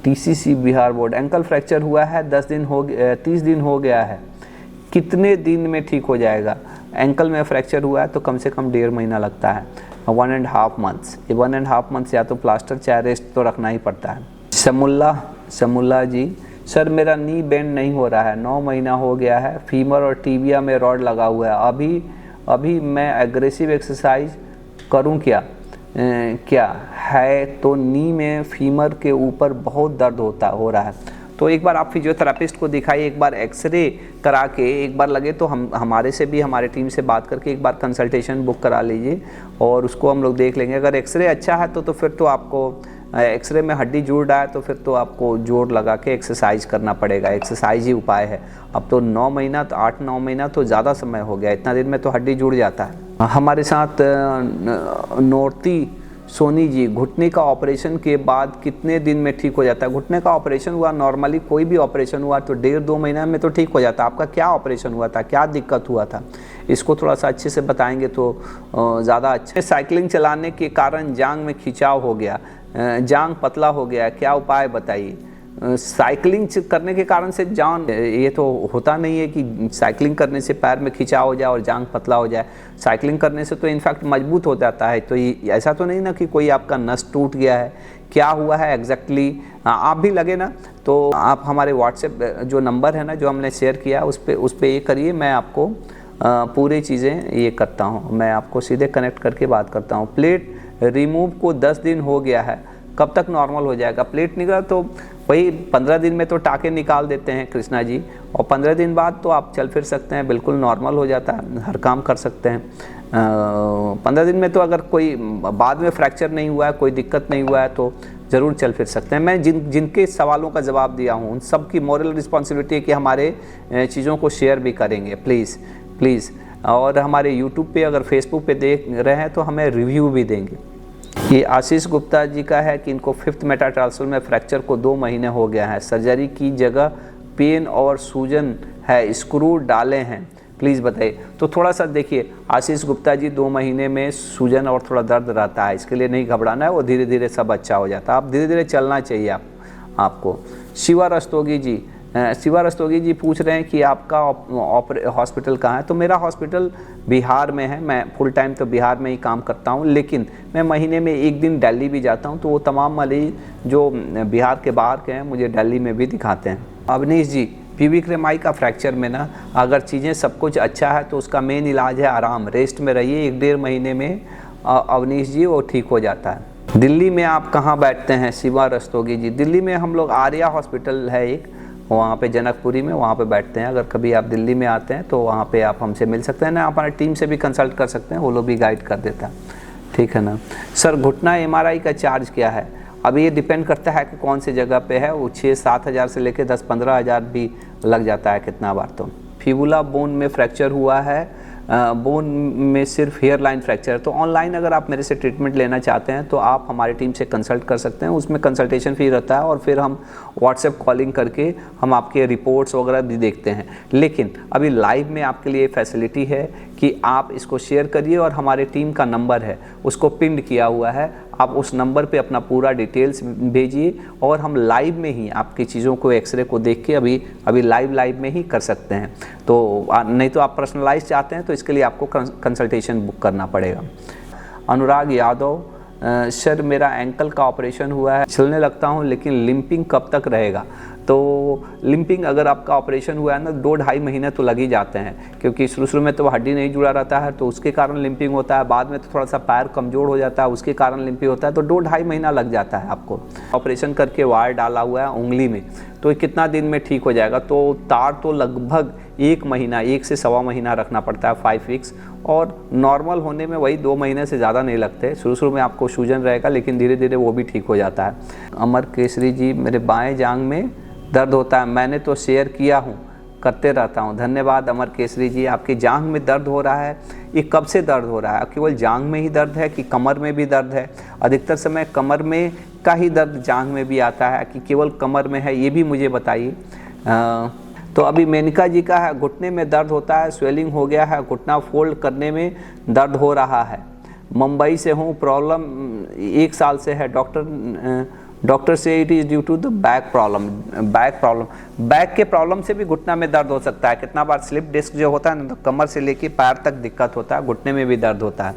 TCC Bihar board, ankle fracture हुआ है 30 दिन हो गया है, कितने दिन में ठीक हो जाएगा? एंकल में फ्रैक्चर हुआ है तो कम से कम 1.5 महीना लगता है, 1.5 मंथ्स। ये 1.5 मंथ्स या तो प्लास्टर चाहे रेस्ट तो रखना ही पड़ता है। शमुल्ला जी, सर मेरा नी बेंड नहीं हो रहा है, 9 महीना हो गया है, फीमर और टीबिया में रॉड लगा हुआ है, अभी मैं एग्रेसिव एक्सरसाइज करूं क्या? क्या है तो नी में फीमर के ऊपर बहुत दर्द हो रहा है। तो एक बार आप फिजियोथेरापिस्ट को दिखाइए, एक बार एक्सरे करा के, एक बार लगे तो हमारे टीम से बात करके एक बार कंसल्टेशन बुक करा लीजिए और उसको हम लोग देख लेंगे। अगर एक्सरे अच्छा है तो फिर तो आपको एक्सरे में हड्डी जुड़ रहा है तो फिर तो आपको जोर लगा के एक्सरसाइज करना पड़ेगा, एक्सरसाइज ही उपाय है। अब तो 9 महीना तो 8-9 महीना तो ज़्यादा समय हो गया, इतना दिन में तो हड्डी जुड़ जाता है। हमारे साथ नोरती सोनी जी, घुटने का ऑपरेशन के बाद कितने दिन में ठीक हो जाता है? घुटने का ऑपरेशन हुआ, नॉर्मली कोई भी ऑपरेशन हुआ तो 1.5-2 महीना में तो ठीक हो जाता है। आपका क्या ऑपरेशन हुआ था, क्या दिक्कत हुआ था, इसको थोड़ा सा अच्छे से बताएंगे तो ज़्यादा अच्छा। साइकिलिंग चलाने के कारण जांघ में खिंचाव हो गया, जांघ पतला हो गया, क्या उपाय बताइए? साइकिलिंग करने के कारण से जान, ये तो होता नहीं है कि साइकिलिंग करने से पैर में खिंचाव हो जाए और जांघ पतला हो जाए। साइकिलिंग करने से तो इनफैक्ट मजबूत हो जाता है। तो ये ऐसा तो नहीं ना कि कोई आपका नस टूट गया है, क्या हुआ है एग्जैक्टली? आप भी लगे ना तो आप हमारे व्हाट्सएप जो नंबर है ना, जो हमने शेयर किया, उस पर ये करिए, मैं आपको पूरी चीज़ें ये करता हूँ, मैं आपको सीधे कनेक्ट करके बात करता हूँ। प्लेट रिमूव को 10 दिन हो गया है, कब तक नॉर्मल हो जाएगा? प्लेट निकला तो वही 15 दिन में तो टाके निकाल देते हैं कृष्णा जी, और 15 दिन बाद तो आप चल फिर सकते हैं, बिल्कुल नॉर्मल हो जाता है, हर काम कर सकते हैं। 15 दिन में तो अगर कोई बाद में फ्रैक्चर नहीं हुआ है, कोई दिक्कत नहीं हुआ है तो ज़रूर चल फिर सकते हैं। मैं जिनके सवालों का जवाब दिया हूँ उन सब की मॉरल रिस्पॉन्सिबिलिटी है कि हमारे चीज़ों को शेयर भी करेंगे प्लीज़। और हमारे यूट्यूब पे, अगर फेसबुक पे देख रहे हैं तो हमें रिव्यू भी देंगे। ये आशीष गुप्ता जी का है कि इनको 5th मेटाटार्सल में फ्रैक्चर को 2 महीने हो गया है, सर्जरी की जगह पेन और सूजन है, स्क्रू डाले हैं, प्लीज़ बताइए। तो थोड़ा सा देखिए आशीष गुप्ता जी, 2 महीने में सूजन और थोड़ा दर्द रहता है, इसके लिए नहीं घबराना है, वो धीरे धीरे सब अच्छा हो जाता है। आप धीरे धीरे चलना चाहिए आपको। शिवा रस्तोगी जी पूछ रहे हैं कि आपका हॉस्पिटल कहाँ है? तो मेरा हॉस्पिटल बिहार में है, मैं फुल टाइम तो बिहार में ही काम करता हूँ, लेकिन मैं महीने में 1 दिन दिल्ली भी जाता हूँ, तो वो तमाम मरीज जो बिहार के बाहर के हैं मुझे दिल्ली में भी दिखाते हैं। अवनीश जी, पीवी क्रेमाई का फ्रैक्चर में ना, अगर चीज़ें सब कुछ अच्छा है तो उसका मेन इलाज है आराम, रेस्ट में रहिए, 1-1.5 महीने में अवनीश जी वो ठीक हो जाता है। दिल्ली में आप कहाँ बैठते हैं? शिवा रस्तोगी जी, दिल्ली में हम लोग आर्या हॉस्पिटल है एक, वहाँ पे जनकपुरी में, वहाँ पे बैठते हैं। अगर कभी आप दिल्ली में आते हैं तो वहाँ पे आप हमसे मिल सकते हैं ना, हमारी टीम से भी कंसल्ट कर सकते हैं, वो लोग भी गाइड कर देता है, ठीक है ना। सर घुटना MRI का चार्ज क्या है? अभी ये डिपेंड करता है कि कौन सी जगह पे है, वो 6-7 हज़ार से लेकर 10-15 हज़ार भी लग जाता है कितना बार। तो फिबुला बोन में फ्रैक्चर हुआ है, बोन में सिर्फ हेयर लाइन फ्रैक्चर है, तो ऑनलाइन अगर आप मेरे से ट्रीटमेंट लेना चाहते हैं तो आप हमारी टीम से कंसल्ट कर सकते हैं, उसमें कंसल्टेशन फी रहता है और फिर हम व्हाट्सएप कॉलिंग करके हम आपके रिपोर्ट्स वगैरह भी देखते हैं। लेकिन अभी लाइव में आपके लिए फैसिलिटी है कि आप इसको शेयर करिए और हमारे टीम का नंबर है उसको पिन किया हुआ है, आप उस नंबर पे अपना पूरा डिटेल्स भेजिए और हम लाइव में ही आपकी चीज़ों को, एक्सरे को देख के अभी लाइव में ही कर सकते हैं। तो नहीं तो आप पर्सनलाइज चाहते हैं तो इसके लिए आपको कंसल्टेशन बुक करना पड़ेगा। अनुराग यादव, सर मेरा एंकल का ऑपरेशन हुआ है, चलने लगता हूँ लेकिन लिंपिंग कब तक रहेगा? तो लिंपिंग अगर आपका ऑपरेशन हुआ है ना, 2-2.5 महीने तो लग ही जाते हैं, क्योंकि शुरू में तो हड्डी नहीं जुड़ा रहता है तो उसके कारण लिंपिंग होता है, बाद में तो थोड़ा सा पैर कमज़ोर हो जाता है उसके कारण लिंपिंग होता है, तो 2-2.5 महीना लग जाता है आपको। ऑपरेशन करके वायर डाला हुआ है उंगली में, तो कितना दिन में ठीक हो जाएगा? तो तार तो लगभग 1 महीना, 1 से 1.25 महीना रखना पड़ता है, 5 वीक्स, और नॉर्मल होने में वही 2 महीने से ज़्यादा नहीं लगते। शुरू में आपको सूजन रहेगा लेकिन धीरे धीरे वो भी ठीक हो जाता है। अमर केसरी जी, मेरे बाएं जांघ में दर्द होता है, मैंने तो शेयर किया हूँ, करते रहता हूँ। धन्यवाद अमर केसरी जी। आपकी जांघ में दर्द हो रहा है, ये कब से दर्द हो रहा है? केवल जांघ में ही दर्द है कि कमर में भी दर्द है? अधिकतर समय कमर में का ही दर्द जांघ में भी आता है कि केवल कमर में है, ये भी मुझे बताइए। तो अभी मेनका जी का है, घुटने में दर्द होता है, स्वेलिंग हो गया है, घुटना फोल्ड करने में दर्द हो रहा है, मुंबई से हूँ, प्रॉब्लम 1 साल से है, डॉक्टर डॉक्टर से it is due to the back problem. Back के प्रॉब्लम से भी घुटना में दर्द हो सकता है। कितना बार स्लिप डिस्क जो होता है ना, तो कमर से लेके पैर तक दिक्कत होता है, घुटने में भी दर्द होता है।